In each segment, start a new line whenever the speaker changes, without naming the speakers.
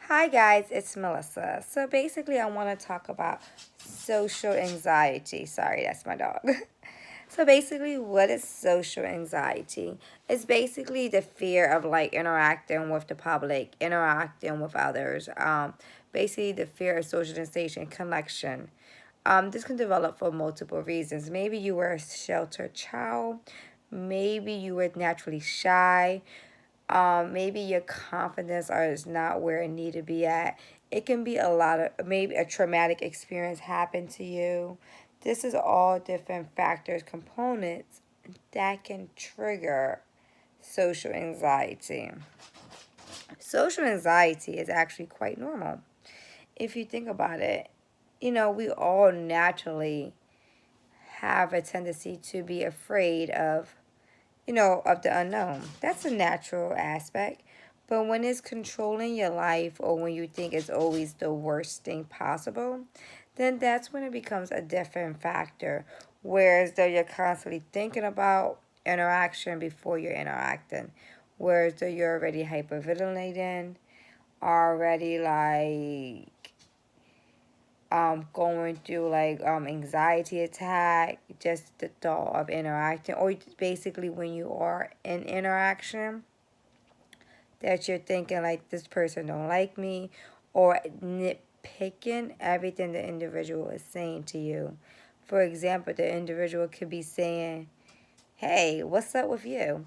Hi guys, it's Melissa. So basically, I want to talk about social anxiety. Sorry, that's my dog. So basically, what is social anxiety? It's basically the fear of like interacting with the public, interacting with others. Basically the fear of socialization, connection. This can develop for multiple reasons. Maybe you were a sheltered child. Maybe you were naturally shy. Maybe your confidence is not where it need to be at. It can be a lot of maybe a traumatic experience happened to you. This is all different factors, components that can trigger social anxiety. Social anxiety is actually quite normal. If you think about it, we all naturally have a tendency to be afraid of the unknown. That's a natural aspect. But when it's controlling your life or when you think it's always the worst thing possible, then that's when it becomes a different factor. Whereas though you're constantly thinking about interaction before you're interacting. Whereas though you're already hyperventilating, already like going through like anxiety attack, just the thought of interacting, or basically when you are in interaction that you're thinking like this person don't like me, or nitpicking everything the individual is saying to you. For example, the individual could be saying, hey, what's up with you?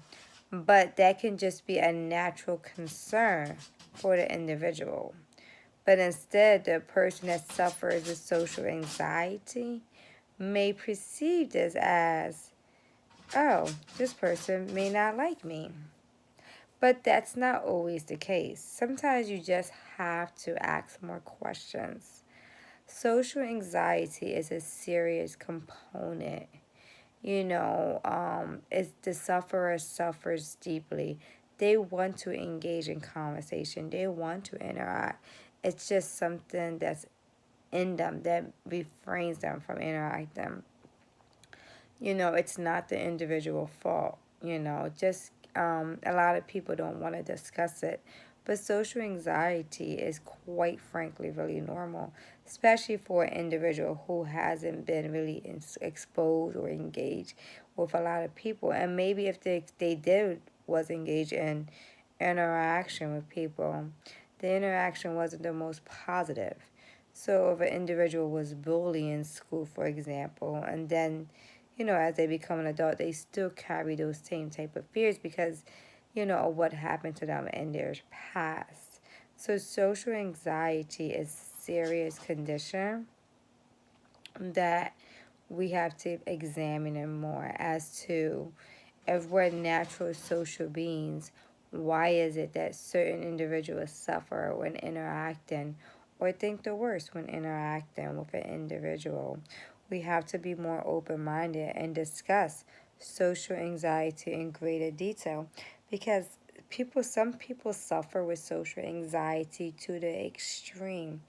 But that can just be a natural concern for the individual. But instead, the person that suffers with social anxiety may perceive this as, oh, this person may not like me. But that's not always the case. Sometimes you just have to ask more questions. Social anxiety is a serious component. It's the sufferer suffers deeply. They want to engage in conversation. They want to interact. It's just something that's in them that refrains them from interacting. It's not the individual fault. Just a lot of people don't want to discuss it. But social anxiety is quite frankly really normal, especially for an individual who hasn't been really exposed or engaged with a lot of people. And maybe if they did was engaged in interaction with people, the interaction wasn't the most positive. So if an individual was bullied in school, for example, and then as they become an adult, they still carry those same type of fears because, of what happened to them in their past. So social anxiety is a serious condition that we have to examine it more as to if we're natural social beings, why is it that certain individuals suffer when interacting or think the worst when interacting with an individual? We have to be more open minded and discuss social anxiety in greater detail because some people suffer with social anxiety to the extreme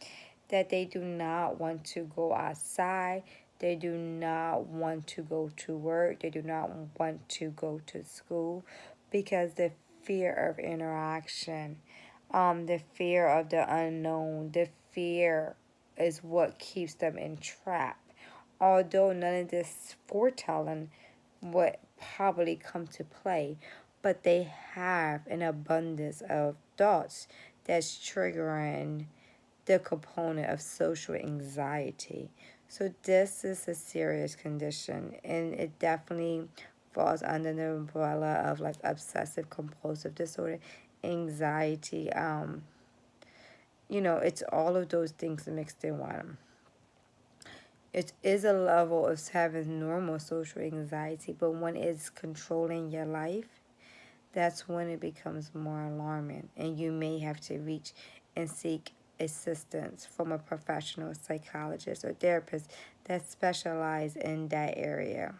that they do not want to go outside, they do not want to go to work, they do not want to go to school because the fear of interaction, the fear of the unknown, the fear is what keeps them entrapped. Although none of this foretelling would probably come to play, but they have an abundance of thoughts that's triggering the component of social anxiety. So this is a serious condition and it definitely falls under the umbrella of like obsessive compulsive disorder, anxiety, it's all of those things mixed in one. It is a level of having normal social anxiety, but when it's controlling your life, that's when it becomes more alarming, and you may have to reach and seek assistance from a professional psychologist or therapist that specialize in that area.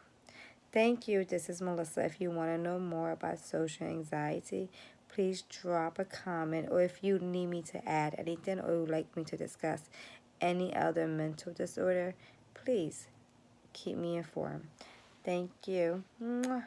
Thank you. This is Melissa. If you want to know more about social anxiety, please drop a comment, or if you need me to add anything or would like me to discuss any other mental disorder, please keep me informed. Thank you. Mwah.